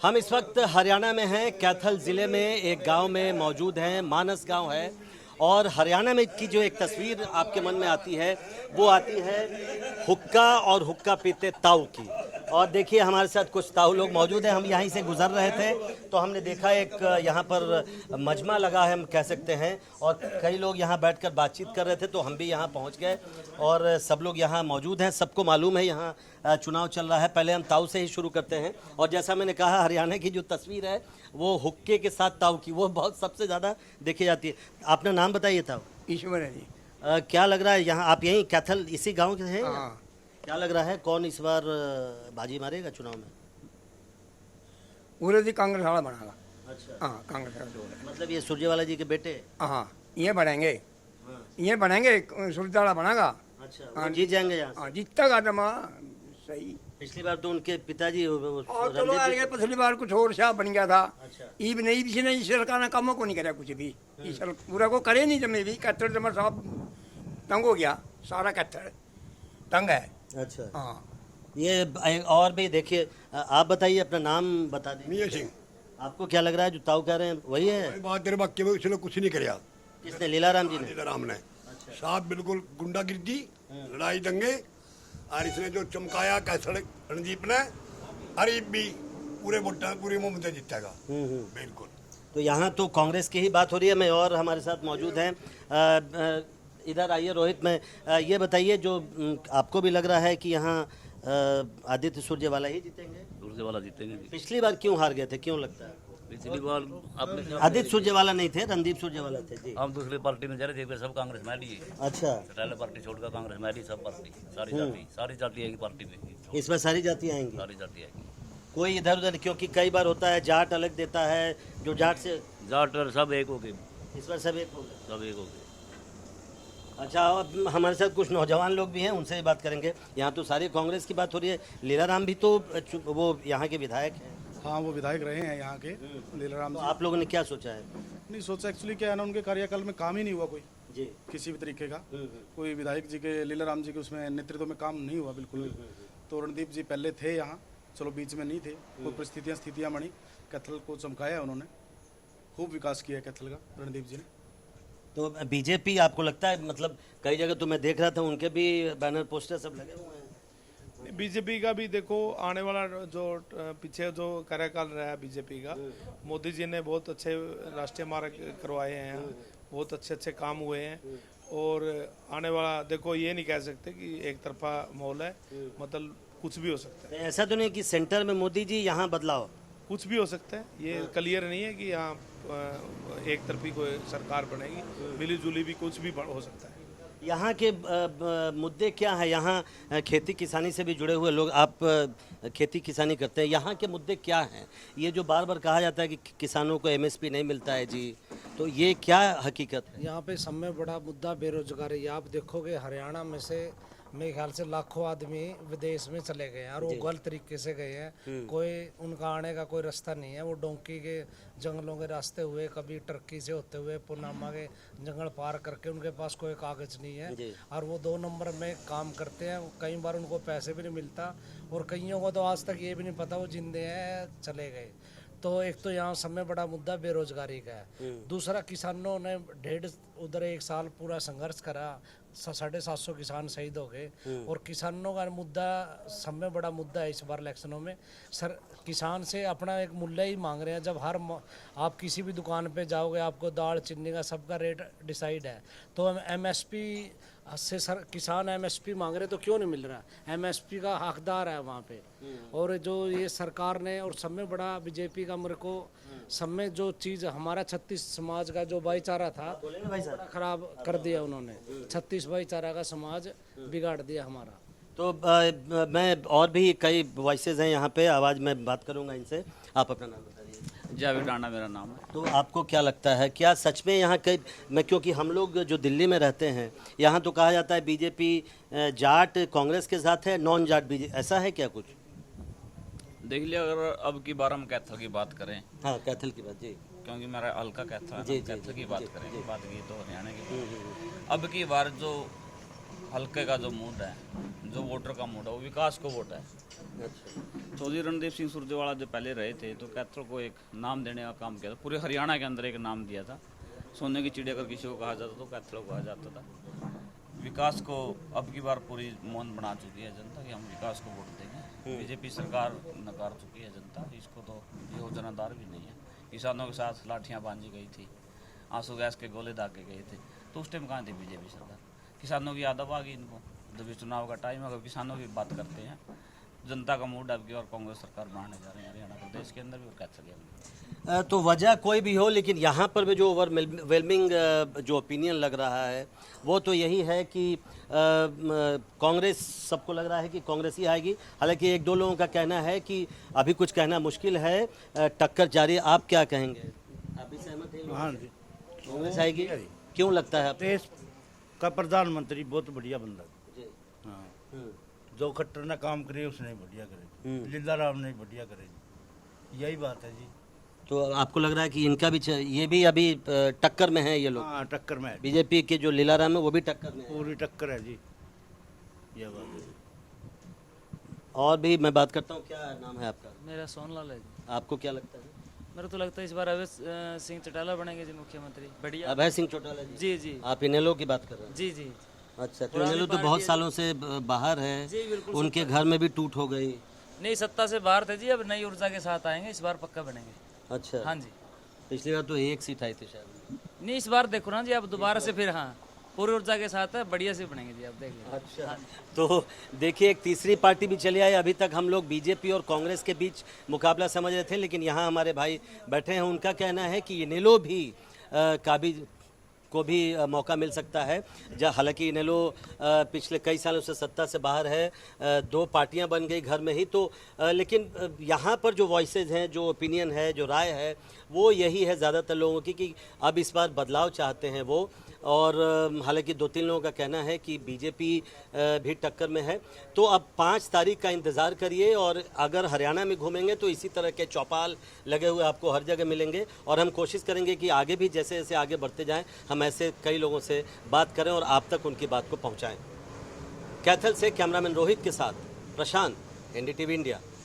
हम इस वक्त हरियाणा में हैं, कैथल ज़िले में एक गांव में मौजूद हैं। मानस गांव है और हरियाणा में की जो एक तस्वीर आपके मन में आती है वो आती है हुक्का और हुक्का पीते ताऊ की। और देखिए हमारे साथ कुछ ताऊ लोग मौजूद हैं। हम यहीं से गुजर रहे थे तो हमने देखा एक यहाँ पर मजमा लगा है हम कह सकते हैं, और कई लोग यहाँ बैठकर बातचीत कर रहे थे तो हम भी यहाँ पहुँच गए और सब लोग यहाँ मौजूद हैं। सबको मालूम है यहाँ चुनाव चल रहा है। पहले हम ताऊ से ही शुरू करते हैं और जैसा मैंने कहा हरियाणा की जो तस्वीर है वो हुक्के के साथ ताऊ की वो बहुत सबसे ज़्यादा देखी जाती है। अपना नाम बताइए ताऊ। ईश्वर है जी। क्या लग रहा है यहाँ आप यहीं कैथल इसी गांव के हैं? हाँ। क्या लग रहा है कौन इस बार बाजी मारेगा चुनाव में? पूरे जी कांग्रेस वाला बनागा। अच्छा, हाँ कांग्रेस वाला जो है। मतलब ये सुरजेवाला जी के बेटे? हाँ ये बढ़ेंगे, हाँ। ये बढ़ेंगे, सुरजेवाला बनेगा। अच्छा, वो जीत जाएंगे यहाँ से? हाँ जीतता का जमा सही। पिछली बार तो उनके पिताजी और चलो रणदीप जी- आगे पिछली बार कुछ और शाह बन गया था। अच्छा, ई भी नहीं, किसी ने इस सरकार ने कामों को नहीं कराया कुछ भी। इस पूरा को करे नहीं जमे भी। कत्तर जमा साहब तंग हो गया, सारा कत्तर तंग है। अच्छा। हाँ ये और भी देखिए, आप बताइए अपना नाम बता दें। मियाँ सिंह। आपको क्या लग रहा है जो ताऊ कह रहे हैं वही है? बात तेरे वाक्य में उसने कुछ नहीं कराया। किसने? लीलाराम जी ने? सीताराम ने अच्छा। साहब बिल्कुल गुंडागिर्दी, लड़ाई दंगे, और इसने जो चमकाया कैसड़ रणदीप ने, अरे भी पूरे वोटा पूरी मोहम्मद जीतेगा बिल्कुल। तो यहाँ तो कांग्रेस की ही बात हो रही है। मैं और हमारे साथ मौजूद हैं, इधर आइए रोहित में ये बताइए जो आपको भी लग रहा है कि यहाँ आदित्य सुरजेवाला ही जीतेंगे? सुरजेवाला जीतेंगे जी। पिछली बार क्यों हार गए थे, क्यों लगता है? पिछली बार आपने आदित्य सुरजेवाला नहीं थे, रणदीप सुरजेवाला थे जी। हम दूसरी पार्टी में जा रहे थे, सब कांग्रेस में ली। अच्छा, पहले पार्टी छोड़कर कांग्रेस में ली, सब पार्टी सारी जाति आएगी पार्टी में, इस बार सारी जाति आएंगी? सारी जाति आएगी। कोई इधर उधर, क्योंकि कई बार होता है जाट अलग देता है, जो जाट से जाट सब एक हो गए, इस बार सब एक हो गए। सब एक हो गए। अच्छा, अब हमारे साथ कुछ नौजवान लोग भी हैं, उनसे भी बात करेंगे। यहाँ तो सारी कांग्रेस की बात हो रही है। लीलाराम भी तो वो यहाँ के विधायक हैं। हाँ वो विधायक रहे हैं यहाँ के लीलाराम तो जी। आप लोगों ने क्या सोचा है? नहीं सोचा, एक्चुअली क्या है ना, उनके कार्यकाल में काम ही नहीं हुआ कोई जी। किसी भी तरीके का। कोई विधायक जी के, लीलाराम जी के उसमें नेतृत्व में काम नहीं हुआ बिल्कुल भी। तो रणदीप जी पहले थे यहाँ, चलो बीच में नहीं थे, कोई परिस्थितियाँ स्थितियाँ बनी, कैथल को चमकाया उन्होंने, खूब विकास किया कैथल का रणदीप जी ने। तो बीजेपी आपको लगता है, मतलब कई जगह तो मैं देख रहा था उनके भी बैनर पोस्टर सब लगे हुए हैं। बीजेपी का भी देखो आने वाला जो पीछे जो कार्यकाल रहा है बीजेपी का, मोदी जी ने बहुत अच्छे राष्ट्रीय मार्ग करवाए हैं, बहुत अच्छे अच्छे काम हुए हैं। और आने वाला देखो ये नहीं कह सकते कि एक तरफा माहौल है, मतलब कुछ भी हो सकता है। ऐसा तो नहीं कि सेंटर में मोदी जी, यहाँ बदलाव? कुछ भी हो सकता है, ये क्लियर नहीं है कि यहाँ एक तरफी कोई सरकार बनेगी, मिली जुली भी कुछ भी हो सकता है। यहाँ के मुद्दे क्या है? यहाँ खेती किसानी से भी जुड़े हुए लोग, आप खेती किसानी करते हैं, यहाँ के मुद्दे क्या हैं? ये जो बार बार कहा जाता है कि किसानों को एमएसपी नहीं मिलता है जी, तो ये क्या हकीकत है? यहाँ पे सब में बड़ा मुद्दा बेरोजगारी। आप देखोगे हरियाणा में से मेरे ख्याल से लाखों आदमी विदेश में चले गए हैं और वो गलत तरीके से गए हैं। कोई उनका आने का कोई रास्ता नहीं है। वो डोंकी के जंगलों के रास्ते हुए, कभी टर्की से होते हुए पुनामा के जंगल पार करके, उनके पास कोई कागज नहीं है और वो 2 नंबर में काम करते हैं। कई बार उनको पैसे भी नहीं मिलता और कईयों को तो आज तक ये भी नहीं पता वो जिंदे हैं चले गए। तो एक तो यहाँ सब में बड़ा मुद्दा बेरोजगारी का है। दूसरा, किसानों ने उधर 1 साल पूरा संघर्ष करा, 750 किसान शहीद हो गए। और किसानों का मुद्दा सब में बड़ा मुद्दा है इस बार इलेक्शनों में। सर किसान से अपना एक मूल्य ही मांग रहे हैं। जब आप किसी भी दुकान पे जाओगे, आपको दाल चीनी का सबका रेट डिसाइड है, तो एमएसपी से सर किसान एमएसपी मांग रहे तो क्यों नहीं मिल रहा? एमएसपी का हकदार है वहाँ पे। और जो ये सरकार ने, और सब में बड़ा बीजेपी का, मेरे को सब में जो चीज़ हमारा 36 समाज का जो भाईचारा था बड़ा खराब कर दिया उन्होंने। 36 भाईचारा का समाज बिगाड़ दिया हमारा। तो मैं और भी कई वॉइसेस हैं यहाँ पे, आवाज़ में बात करूँगा इनसे। आप अपना नाम बताइए। जावेद डांडा मेरा नाम है। तो आपको क्या लगता है, क्या सच में यहाँ कई, मैं क्योंकि हम लोग जो दिल्ली में रहते हैं, यहाँ तो कहा जाता है बीजेपी जाट कांग्रेस के साथ है, नॉन जाट बीजेपी, ऐसा है क्या कुछ? देख लिया, अगर अब की बार हम कैथल की बात करें, हाँ कैथल की बात जी, क्योंकि मेरा हल्का कैथल है, जी, जी, कैथल की जी, बात जी, करें, बात की तो हरियाणा की। अब की बार जो हल्के का जो मूड है जो वोटर का मोड है वो विकास को वोट है। चौधरी रणदीप सिंह सुरजेवाला जो पहले रहे थे तो कैथल को एक नाम देने का काम किया था, पूरे हरियाणा के अंदर एक नाम दिया था। सोने की चिड़िया अगर किसी को कहा जाता तो कैथल को कहा जाता था। विकास को अब की बार पूरी मौन बना चुकी है जनता कि हम विकास को वोट देंगे। बीजेपी सरकार नकार चुकी है जनता, इसको तो योजनादार भी नहीं है। किसानों के साथ लाठियाँ बांधी गई थी, आंसू गैस के गोले दागे गए थे, तो उस टाइम कहाँ थी बीजेपी सरकार? किसानों की याद अब आ गई इनको, जब भी चुनाव का टाइम है, किसानों की बात करते हैं। जनता का मूड अब की और कांग्रेस सरकार बनाने जा रहे हैं हरियाणा प्रदेश के अंदर भी और कैथल के अंदर। तो वजह कोई भी हो, लेकिन यहाँ पर भी जो ओवरवेलमिंग जो ओपिनियन लग रहा है वो तो यही है कि कांग्रेस, सबको लग रहा है कि कांग्रेस ही आएगी। हालांकि एक दो लोगों का कहना है कि अभी कुछ कहना मुश्किल है, टक्कर जारी। आप क्या कहेंगे? आप भी सहमत हैं? हाँ जी, कांग्रेस आएगी। क्यों लगता है? देश का प्रधानमंत्री बहुत बढ़िया बंदा है। हाँ, जो खट्टर ने काम करे उसने बढ़िया करे, लीला राम ने बढ़िया करे, यही बात है जी। तो आपको लग रहा है कि इनका भी ये भी अभी टक्कर में है ये लोग? हाँ, टक्कर में है, बीजेपी के जो लीलाराम है वो भी टक्कर में है। पूरी टक्कर है जी, यह बात है। और भी मैं बात करता हूँ, क्या नाम है आपका? मेरा सोनलाल है जी। आपको क्या लगता है? मेरे तो लगता है इस बार अवैध सिंह चौटाला बनेंगे जी मुख्यमंत्री। बढ़िया। अभय सिंह चौटाला जी? जी जी। आप इनेलो की बात कर रहे हैं? जी जी। अच्छा, तो इनेलो तो बहुत सालों से बाहर है, जी बिल्कुल। उनके घर में भी टूट हो गई। नहीं, सत्ता से बाहर थे जी, अब नई ऊर्जा के साथ आएंगे, इस बार पक्का बनेंगे। अच्छा। हाँ जी। पिछली बार तो एक सीट आई थी शायद। नहीं, इस बार देखो ना जी, अब दोबारा से फिर हाँ पूरी ऊर्जा के साथ है, बढ़िया से बनेंगे जी, आप देख लीजिए। अच्छा, तो देखिए एक तीसरी पार्टी भी चली आई। अभी तक हम लोग बीजेपी और कांग्रेस के बीच मुकाबला समझ रहे थे, लेकिन यहाँ हमारे भाई बैठे हैं, उनका कहना है कि इनेलो भी को भी मौका मिल सकता है। हालांकि इनेलो पिछले कई सालों से सत्ता से बाहर है, दो पार्टियां बन गई घर में ही, तो लेकिन यहाँ पर जो वॉइसेज हैं, जो ओपिनियन है, जो राय है, वो यही है ज़्यादातर लोगों की कि अब इस बार बदलाव चाहते हैं वो। और हालांकि दो तीन लोगों का कहना है कि बीजेपी भी टक्कर में है। तो अब 5 तारीख का इंतज़ार करिए, और अगर हरियाणा में घूमेंगे तो इसी तरह के चौपाल लगे हुए आपको हर जगह मिलेंगे, और हम कोशिश करेंगे कि आगे भी जैसे जैसे आगे बढ़ते जाएं हम ऐसे कई लोगों से बात करें और आप तक उनकी बात को पहुंचाएं। कैथल से कैमरामैन रोहित के साथ प्रशांत, NDTV इंडिया।